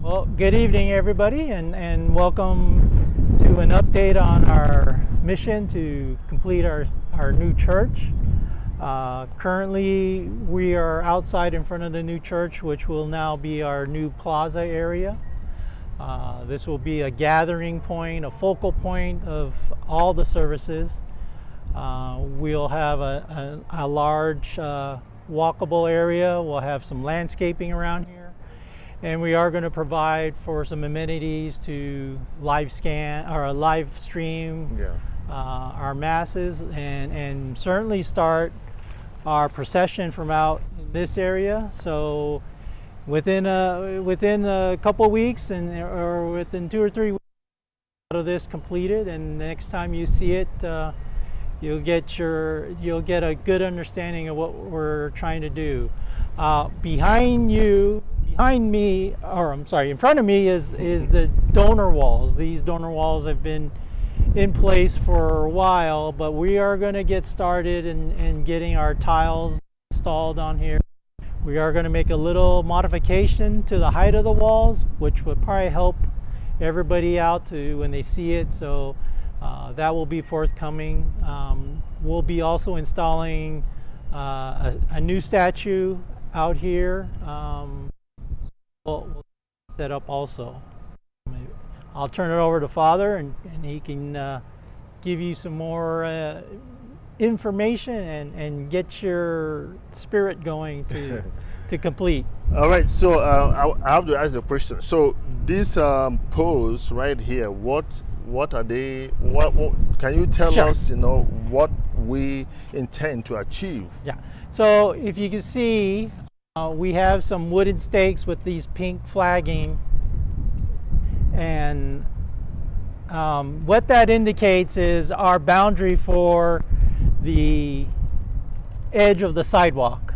Well, good evening, everybody, and welcome to an update on our mission to complete our new church. Currently, we are outside in front of the new church, which will now be our new plaza area. This will be a gathering point, a focal point of all the services. We'll have a large walkable area. We'll have some landscaping around here. And we are going to provide for some amenities to live scan or live stream our masses, and certainly start our procession from out in this area. So within a couple weeks, or within 2 or 3 weeks out of this completed, and the next time you see it, you'll get a good understanding of what we're trying to do. In front of me is the donor walls. These donor walls have been in place for a while, but we are going to get started in getting our tiles installed on here. We are going to make a little modification to the height of the walls, which would probably help everybody out when they see it. So that will be forthcoming. We'll be also installing a new statue out here. We'll set up also. I'll turn it over to Father, and he can give you some more information and get your spirit going to complete. All right, so I have to ask a question. So these poles right here, what are they? What can you tell us? What we intend to achieve? Yeah. So if you can see, we have some wooden stakes with these pink flagging, and what that indicates is our boundary for the edge of the sidewalk.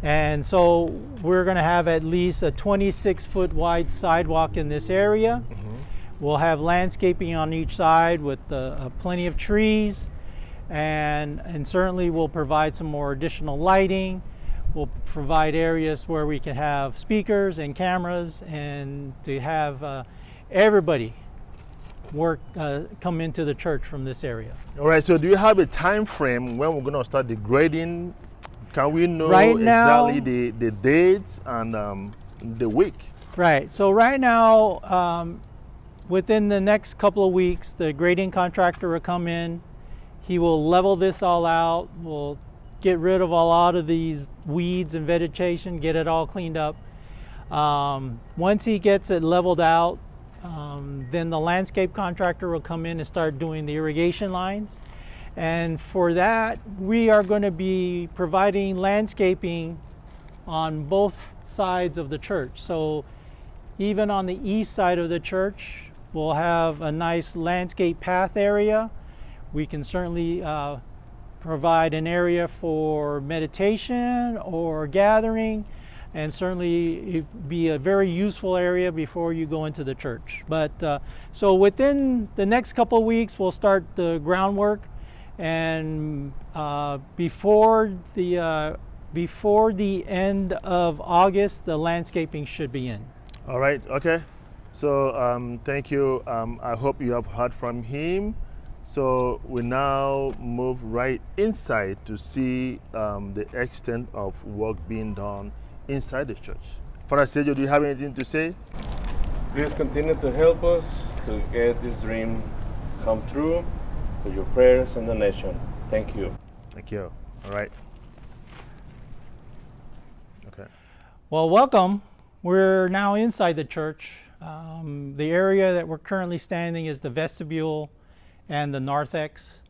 And so we're going to have at least a 26-foot wide sidewalk in this area. We'll have landscaping on each side with plenty of trees, and certainly we'll provide some more additional lighting. We'll provide areas where we can have speakers and cameras, and to have everybody come into the church from this area. All right, so do you have a time frame when we're going to start the grading? Can we know exactly the dates and the week? Right, so right now, within the next couple of weeks, the grading contractor will come in. He will level this all out. We'll get rid of a lot of these weeds and vegetation, get it all cleaned up. Once he gets it leveled out, then the landscape contractor will come in and start doing the irrigation lines. And for that, we are going to be providing landscaping on both sides of the church. So even on the east side of the church, we'll have a nice landscape path area. We can certainly provide an area for meditation or gathering, and certainly be a very useful area before you go into the church. But so within the next couple of weeks, we'll start the groundwork, and before the end of August, the landscaping should be in. All right, okay. So thank you. I hope you have heard from him. So we now move right inside to see the extent of work being done inside the church. Father Sergio, do you have anything to say? Please continue to help us to get this dream come true with your prayers and donation. Thank you. Thank you. All right. Okay. Well, welcome. We're now inside the church. The area that we're currently standing is the vestibule and the narthex.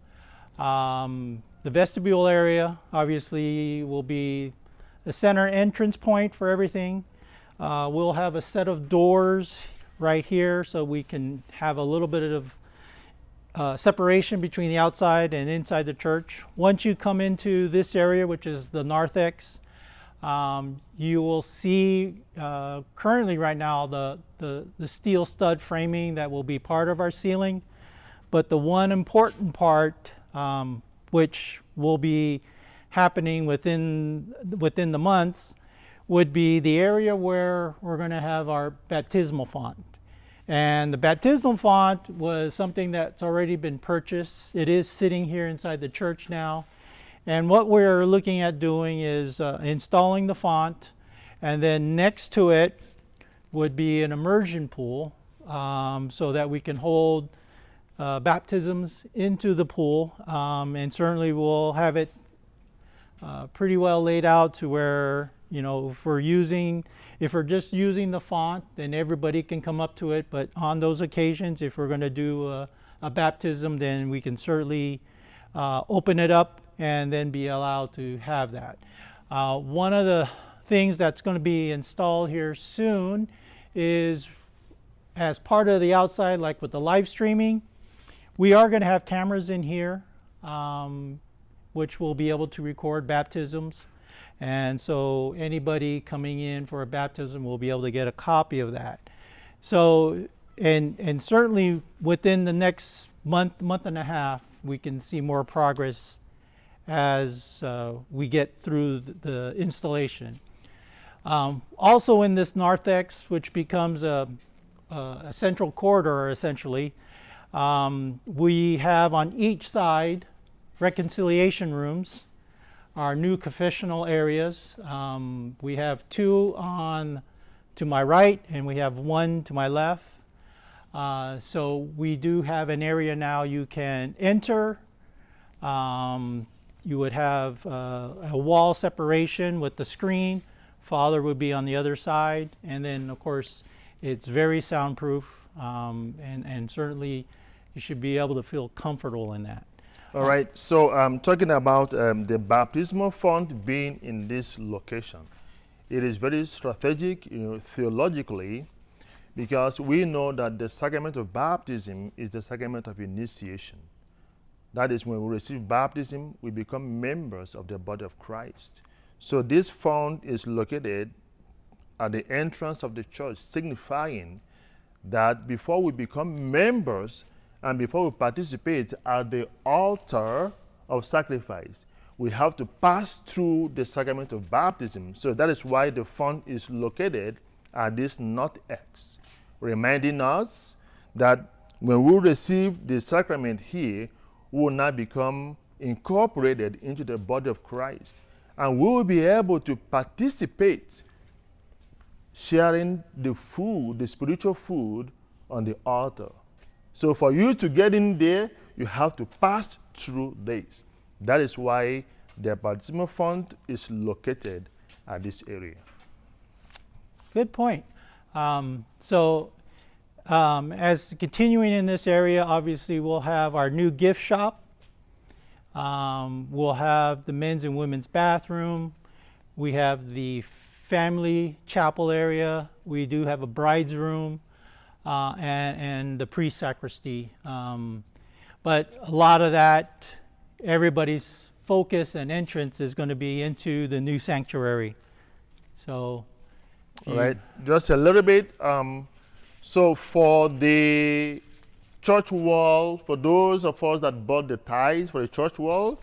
The vestibule area obviously will be the center entrance point for everything. We'll have a set of doors right here so we can have a little bit of separation between the outside and inside the church. Once you come into this area, which is the narthex, you will see currently right now the steel stud framing that will be part of our ceiling. But the one important part, which will be happening within the months, would be the area where we're going to have our baptismal font. And the baptismal font was something that's already been purchased. It is sitting here inside the church now. And what we're looking at doing is installing the font, and then next to it would be an immersion pool, so that we can hold baptisms into the pool, and certainly we'll have it pretty well laid out to where, you know, if we're just using the font, then everybody can come up to it. But on those occasions, if we're going to do a baptism, then we can certainly open it up and then be allowed to have that. One of the things that's going to be installed here soon is, as part of the outside, like with the live streaming, we are going to have cameras in here, which will be able to record baptisms. And so anybody coming in for a baptism will be able to get a copy of that. So, and certainly within the next month and a half, we can see more progress as we get through the installation. Also in this narthex, which becomes a central corridor essentially, we have on each side reconciliation rooms, our new confessional areas. We have two to my right, and we have one to my left. So we do have an area now you can enter. You would have a wall separation with the screen. Father would be on the other side, and then of course it's very soundproof, and certainly you should be able to feel comfortable in that. All right, so talking about the baptismal font being in this location, it is very strategic, you know, theologically, because we know that the sacrament of baptism is the sacrament of initiation. That is, when we receive baptism, we become members of the body of Christ. So this font is located at the entrance of the church, signifying that before we become members and before we participate at the altar of sacrifice, we have to pass through the sacrament of baptism. So that is why the font is located at this north X, reminding us that when we receive the sacrament here, we will now become incorporated into the body of Christ. And we will be able to participate, sharing the food, the spiritual food, on the altar. So for you to get in there, you have to pass through this. That is why the baptismal font is located at this area. Good point. As continuing in this area, obviously we'll have our new gift shop. We'll have the men's and women's bathroom. We have the family chapel area. We do have a bride's room, and the pre-sacristy. But a lot of that, everybody's focus and entrance is going to be into the new sanctuary. So, all right, just a little bit. So for the church wall, for those of us that bought the ties for the church wall,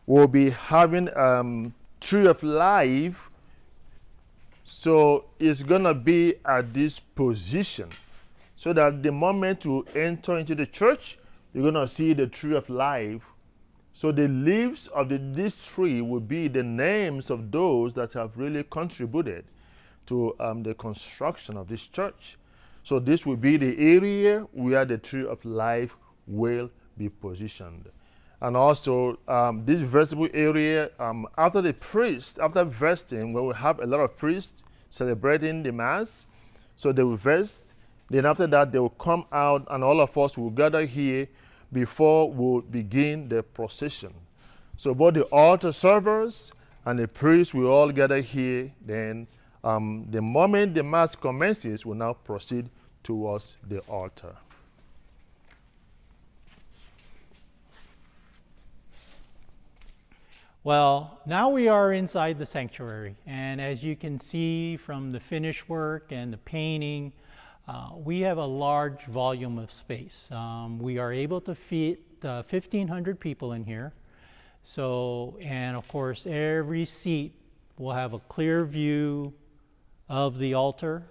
we'll be having Tree of Life. So it's gonna be at this position, so that the moment you enter into the church, you're gonna see the Tree of Life. So the leaves of this tree will be the names of those that have really contributed to the construction of this church. So this will be the area where the Tree of Life will be positioned. And also this vestibule area, after vesting, when we have a lot of priests celebrating the Mass, so they will vest. Then after that, they will come out, and all of us will gather here before we begin the procession. So both the altar servers and the priests will all gather here. Then the moment the Mass commences, we'll now proceed towards the altar. well, now we are inside the sanctuary, and as you can see from the finish work and the painting, we have a large volume of space. We are able to fit 1,500 people in here. So, and of course, every seat we'll have a clear view of the altar.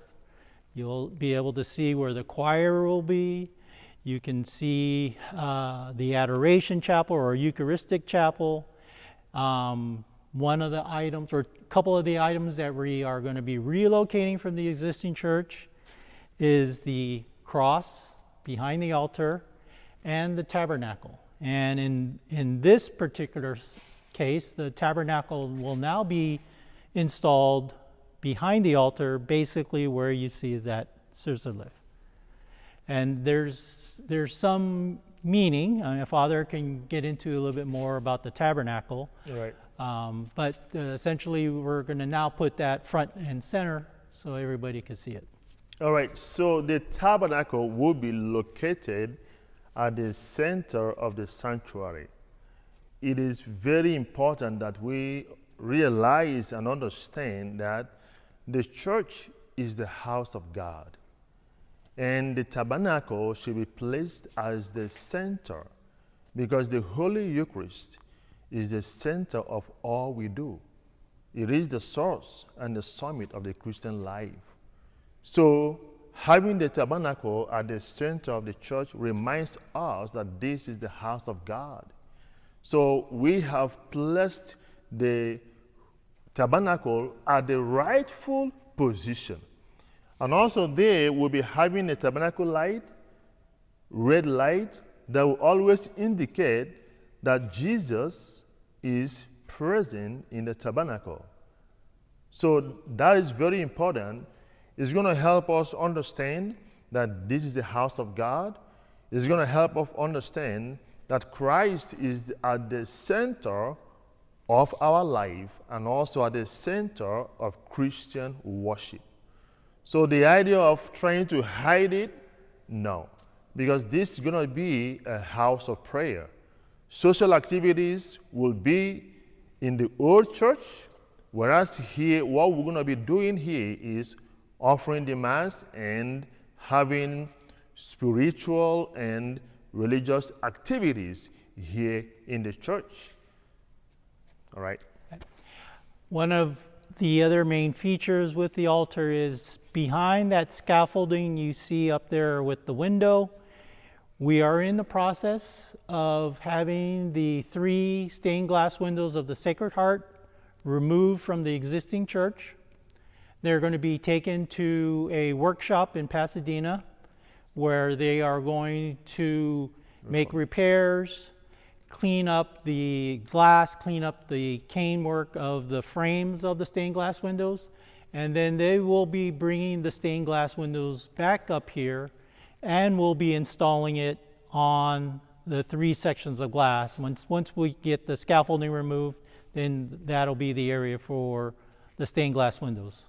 You'll be able to see where the choir will be. You can see the adoration chapel or Eucharistic chapel. One of the items, or a couple of the items that we are going to be relocating from the existing church is the cross behind the altar and the tabernacle. And in this particular case, the tabernacle will now be installed behind the altar, basically where you see that scissor lift. And there's some meaning. Father can get into a little bit more about the tabernacle. Right. But essentially, we're going to now put that front and center so everybody can see it. All right, so the tabernacle will be located at the center of the sanctuary. It is very important that we realize and understand that the church is the house of God, and the tabernacle should be placed as the center, because the Holy Eucharist is the center of all we do. It is the source and the summit of the Christian life. So having the tabernacle at the center of the church reminds us that this is the house of God. So we have placed the tabernacle at the rightful position. And also there will be having a tabernacle light, red light, that will always indicate that Jesus is present in the tabernacle. So that is very important. It's going to help us understand that this is the house of God. It's going to help us understand that Christ is at the center of our life and also at the center of Christian worship. So the idea of trying to hide it, no, because this is going to be a house of prayer. Social activities will be in the old church, whereas here, what we're going to be doing here is offering the Mass and having spiritual and religious activities here in the church. All right. One of the other main features with the altar is behind that scaffolding you see up there with the window. We are in the process of having the 3 stained glass windows of the Sacred Heart removed from the existing church. They're going to be taken to a workshop in Pasadena where they are going to make repairs, clean up the glass, clean up the cane work of the frames of the stained glass windows, and then they will be bringing the stained glass windows back up here and we'll be installing it on the 3 sections of glass. Once we get the scaffolding removed, then that'll be the area for the stained glass windows.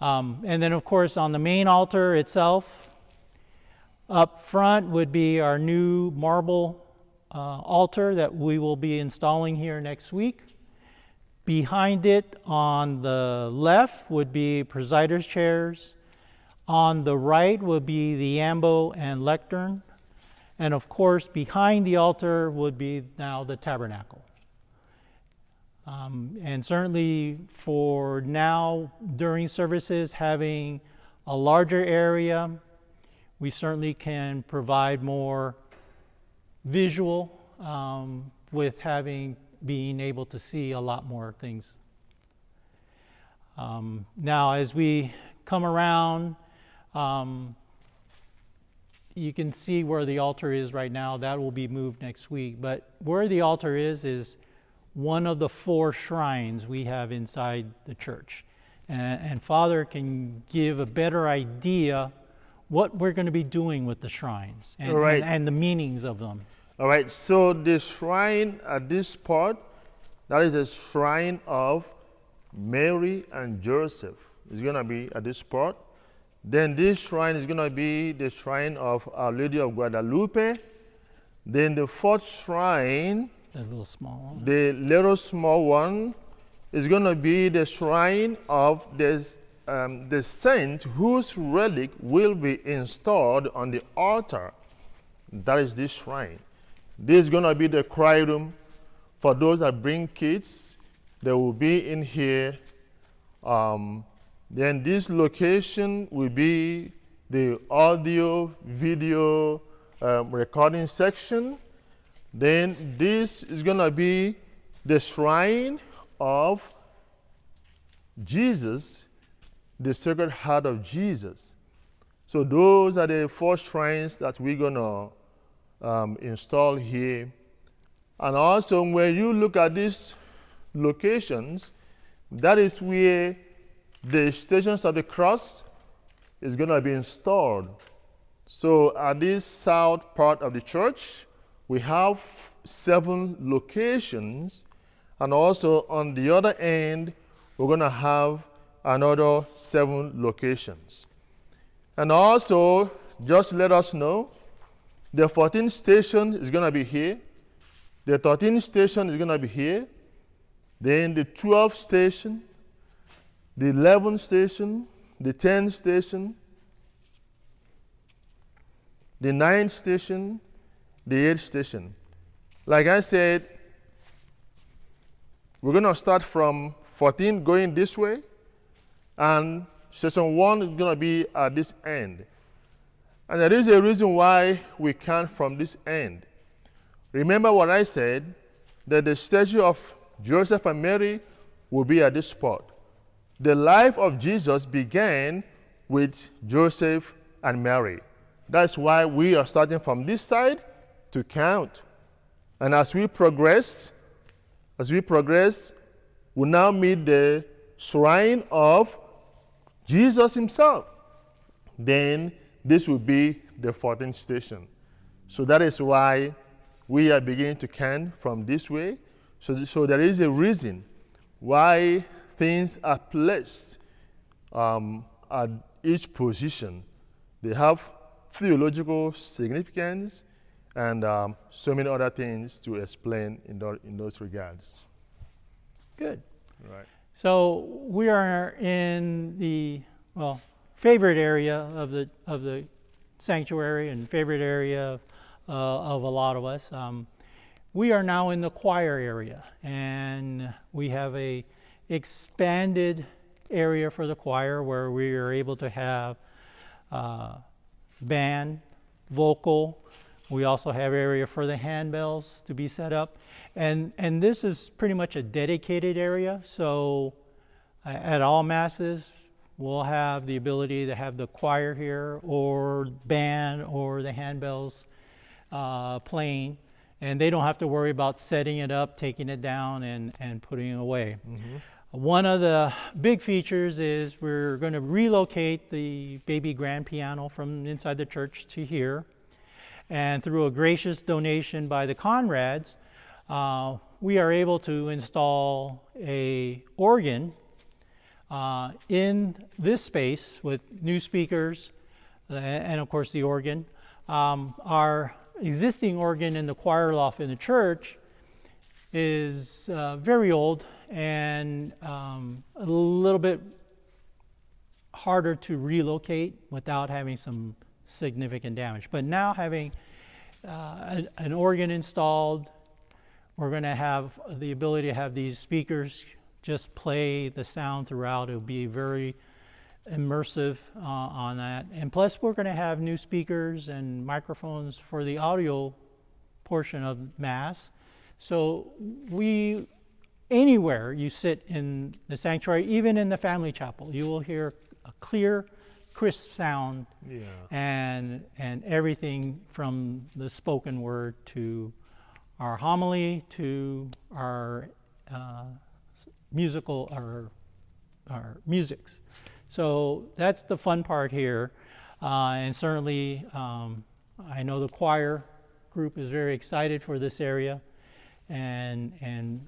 And then of course on the main altar itself, up front would be our new marble altar that we will be installing here next week. Behind it on the left would be presider's chairs. On the right would be the ambo and lectern. And of course behind the altar would be now the tabernacle. And certainly for now, during services, having a larger area, we certainly can provide more visual with being able to see a lot more things. Now, as we come around, you can see where the altar is right now. That will be moved next week. But where the altar is one of the 4 shrines we have inside the church. And Father can give a better idea what we're going to be doing with the shrines and, right. and the meanings of them. All right, so the shrine at this spot, that is the shrine of Mary and Joseph. It's going to be at this spot. Then this shrine is going to be the shrine of Our Lady of Guadalupe. Then the 4th shrine, The little small one. the little small one, is going to be the shrine of the saint whose relic will be installed on the altar. That is this shrine. This is going to be the cry room for those that bring kids They will be in here. Then this location will be the audio, video recording section. Then this is going to be the shrine of Jesus, the Sacred Heart of Jesus. So those are the 4 shrines that we're going to install here. And also when you look at these locations, that is where the Stations of the Cross is going to be installed. So at this south part of the church, we have 7 locations, and also on the other end, we're going to have another 7 locations. And also, just to let us know, the 14th station is going to be here, the 13th station is going to be here, then the 12th station, the 11th station, the 10th station, the 9th station, the 8th station. Like I said, we're going to start from 14 going this way, and station 1 is going to be at this end. And there is a reason why we count from this end. Remember what I said, that the statue of Joseph and Mary will be at this spot. The life of Jesus began with Joseph and Mary. That's why we are starting from this side to count. And as we progress, we now meet the shrine of Jesus himself. Then this will be the 14th station. So that is why we are beginning to count from this way. So there is a reason why things are placed at each position. They have theological significance and so many other things to explain in those regards. Good. Right. So we are in the favorite area of the sanctuary and favorite area of a lot of us. We are now in the choir area, and we have a expanded area for the choir where we are able to have band, vocal. We also have area for the handbells to be set up, and this is pretty much a dedicated area. So at all masses, we'll have the ability to have the choir here, or band, or the handbells playing, and they don't have to worry about setting it up, taking it down, and putting it away. Mm-hmm. One of the big features is we're going to relocate the baby grand piano from inside the church to here. And through a gracious donation by the Conrads, we are able to install a organ in this space with new speakers and of course the organ. Our existing organ in the choir loft in the church is very old and a little bit harder to relocate without having some significant damage. But now having an organ installed, we're going to have the ability to have these speakers just play the sound throughout. It'll be very immersive on that. And plus we're going to have new speakers and microphones for the audio portion of Mass. So anywhere you sit in the sanctuary, even in the family chapel, you will hear a clear, crisp sound, and everything from the spoken word to our homily to our musical, our musics. So that's the fun part here, and certainly I know the choir group is very excited for this area, and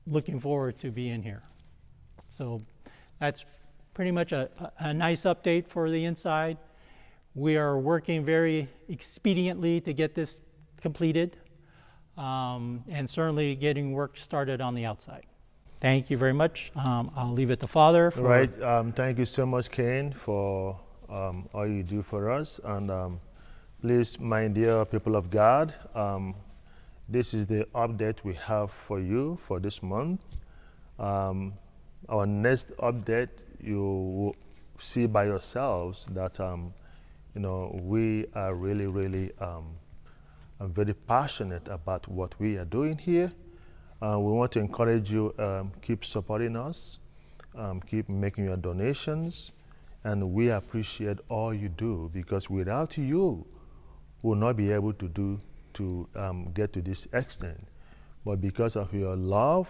looking forward to being here. So that's pretty much a nice update for the inside. We are working very expediently to get this completed, and certainly getting work started on the outside. Thank you very much. I'll leave it to Father. Right. Thank you so much, Kane, for all you do for us. And please, my dear people of God, this is the update we have for you for this month. Our next update, you will see by yourselves that we are really very passionate about what we are doing here. We want to encourage you, keep supporting us, keep making your donations, and we appreciate all you do, because without you, we will not be able to get to this extent. But because of your love,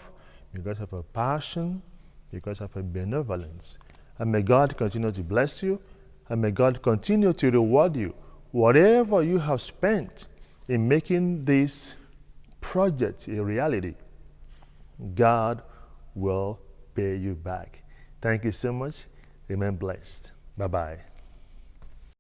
because of your passion, because of your benevolence, and may God continue to bless you, and may God continue to reward you. Whatever you have spent in making this project a reality, God will pay you back. Thank you so much. Remain blessed. Bye-bye.